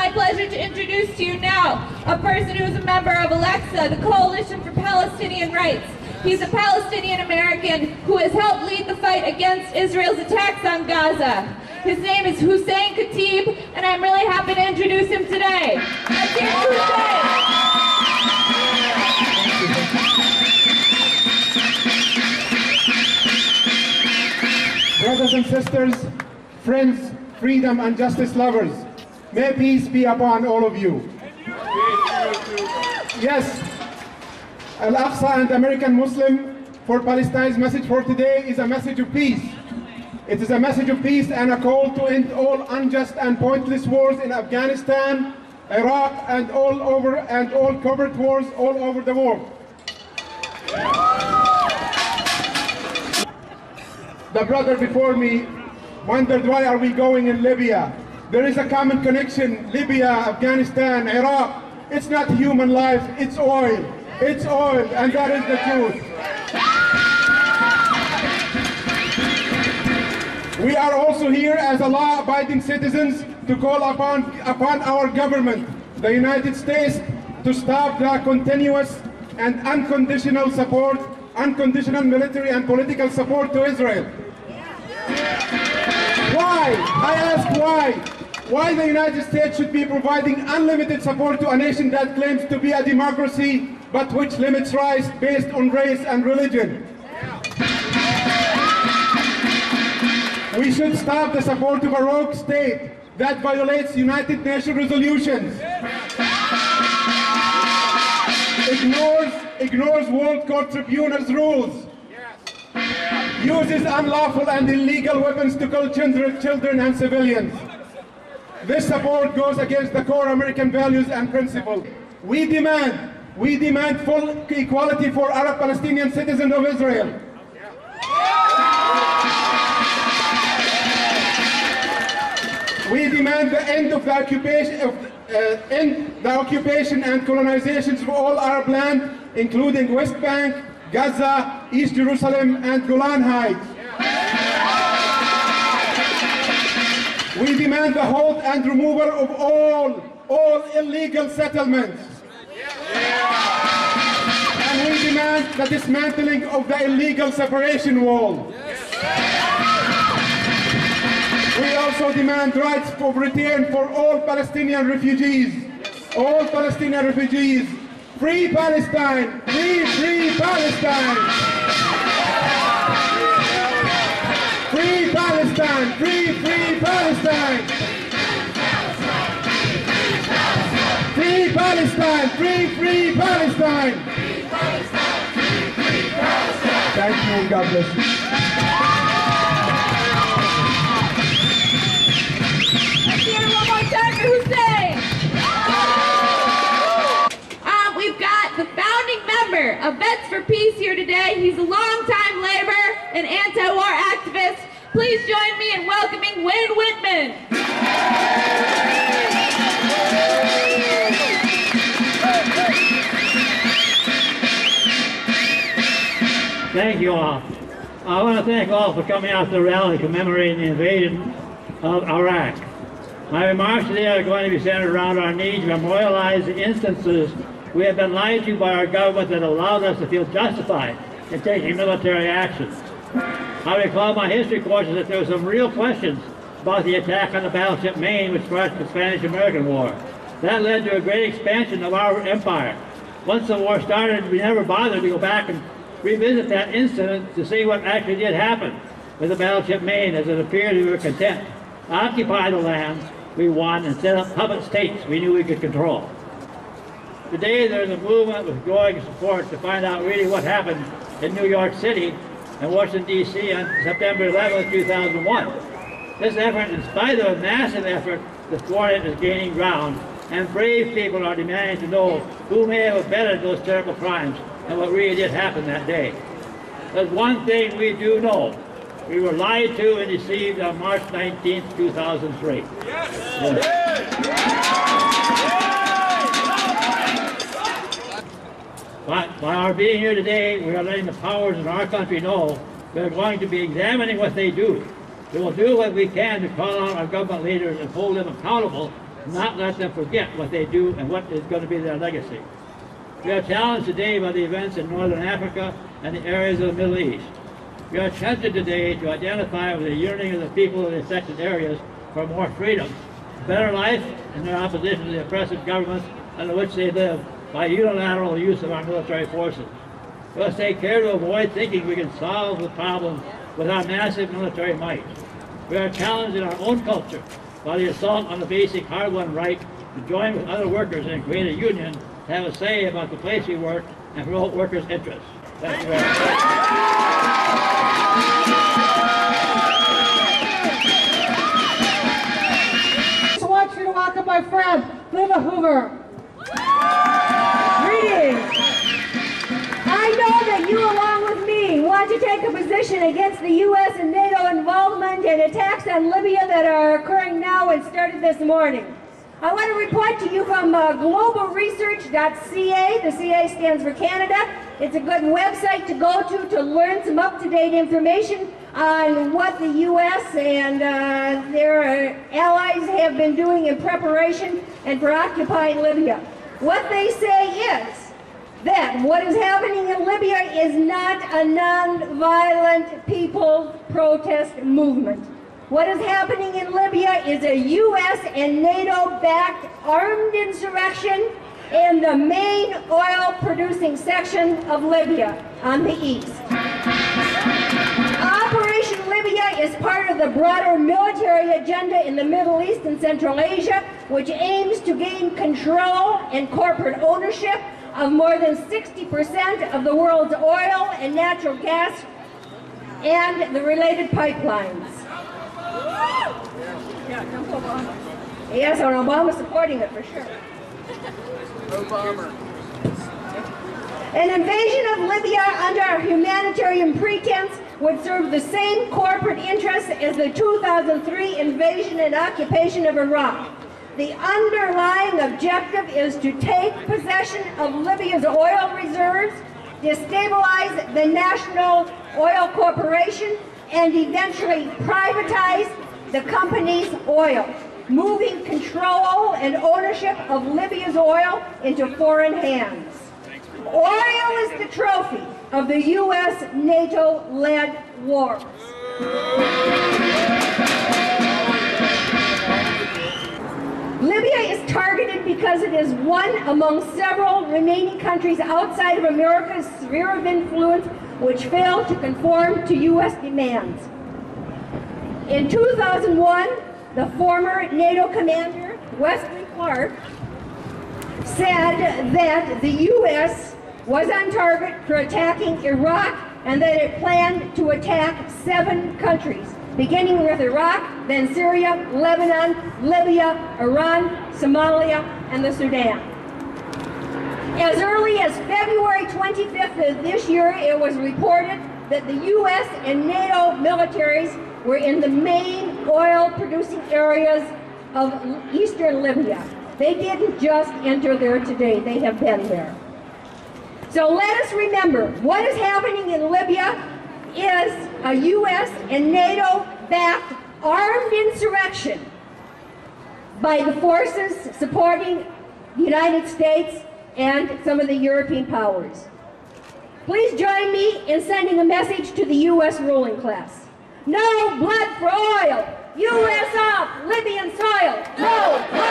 my pleasure to introduce to you now a person who is a member of Alexa, the Coalition for Palestinian Rights. He's a Palestinian American who has helped lead the fight against Israel's attacks on Gaza. His name is Hussain Katib, and I'm really happy to introduce him today. Let's hear Hussain. Brothers and sisters, friends, freedom and justice lovers, may peace be upon all of you. Yes, Al-Aqsa and American Muslim for Palestine's message for today is a message of peace. It is a message of peace and a call to end all unjust and pointless wars in Afghanistan, Iraq, and all covert wars all over the world. The brother before me wondered, why are we going in Libya? There is a common connection: Libya, Afghanistan, Iraq. It's not human life, it's oil. It's oil, and that is the truth. We are also here as a law-abiding citizens to call upon our government, the United States, to stop the continuous and unconditional support, unconditional military and political support to Israel. Why? I ask why? Why the United States should be providing unlimited support to a nation that claims to be a democracy, but which limits rights based on race and religion? We should stop the support of a rogue state that violates United Nations resolutions, ignores World Court Tribunal's rules, uses unlawful and illegal weapons to kill children and civilians. This support goes against the core American values and principles. We demand full equality for Arab Palestinian citizens of Israel. We demand the end of the occupation and colonizations of all Arab land, including West Bank, Gaza, East Jerusalem, and Golan Heights. We demand the halt and removal of all illegal settlements. And we demand the dismantling of the illegal separation wall. We also demand rights of return for all Palestinian refugees. All Palestinian refugees. Free Palestine! Free Palestine! Free Palestine! Free Palestine! Free Palestine! Free Palestine! Thank you, God bless you. Let's hear it one more time for Hussain. We've got the founding member of Vets for Peace here today. He's a longtime labor and anti-war activist. Please join me in welcoming Whitman. Thank you all. I want to thank all for coming out to the rally commemorating the invasion of Iraq. My remarks today are going to be centered around our need to memorialize the instances we have been lied to by our government that allowed us to feel justified in taking military action. I recall my history courses that there were some real questions about the attack on the battleship Maine, which sparked the Spanish-American War. That led to a great expansion of our empire. Once the war started, we never bothered to go back and revisit that incident to see what actually did happen with the battleship Maine, as it appeared we were content to occupy the lands we won and set up puppet states we knew we could control. Today there's a movement with growing support to find out really what happened in New York City and Washington, D.C. on September 11, 2001. This effort, in spite of a massive effort to thwart it, is gaining ground, and brave people are demanding to know who may have abetted those terrible crimes and what really did happen that day. There's one thing we do know. We were lied to and deceived on March 19, 2003. But by our being here today, we are letting the powers in our country know we're going to be examining what they do. We will do what we can to call out our government leaders and hold them accountable not let them forget what they do and what is going to be their legacy. We are challenged today by the events in Northern Africa and the areas of the Middle East. We are tempted today to identify with the yearning of the people of the affected areas for more freedom, better life, and their opposition to the oppressive governments under which they live by unilateral use of our military forces. We must take care to avoid thinking we can solve the problem with our massive military might. We are challenged in our own culture by the assault on the basic hard-won right to join with other workers and create a union to have a say about the place we work and promote workers' interests. Thank you very much. I want you to welcome my friend, Linda Hoover. Greetings. I know that you, along with me, want to take a position against the U.S. and NATO involvement in attacks on Libya that are occurring now and started this morning. I want to report to you from globalresearch.ca. The CA stands for Canada. It's a good website to go to learn some up-to-date information on what the U.S. and their allies have been doing in preparation and for occupying Libya. What they say is that what is happening in Libya is not a non-violent people's protest movement. What is happening in Libya is a U.S. and NATO-backed armed insurrection in the main oil-producing section of Libya on the east. Operation Libya is part of the broader military agenda in the Middle East and Central Asia, which aims to gain control and corporate ownership of more than 60% of the world's oil and natural gas and the related pipelines. Yes, and Obama's supporting it for sure. Obama. An invasion of Libya under humanitarian pretense would serve the same corporate interests as the 2003 invasion and occupation of Iraq. The underlying objective is to take possession of Libya's oil reserves, destabilize the National Oil Corporation, and eventually privatize the company's oil, moving control and ownership of Libya's oil into foreign hands. Oil is the trophy of the U.S. NATO-led war. Libya is targeted because it is one among several remaining countries outside of America's sphere of influence which failed to conform to U.S. demands. In 2001, the former NATO commander, Wesley Clark, said that the U.S. was on target for attacking Iraq and that it planned to attack 7 countries, beginning with Iraq, then Syria, Lebanon, Libya, Iran, Somalia, and the Sudan. As early as February 25th of this year, it was reported that the U.S. and NATO militaries were in the main oil-producing areas of eastern Libya. They didn't just enter there today, they have been there. So let us remember, what is happening in Libya is a U.S. and NATO-backed armed insurrection by the forces supporting the United States and some of the European powers. Please join me in sending a message to the U.S. ruling class. No blood for oil! U.S. off Libyan soil! No blood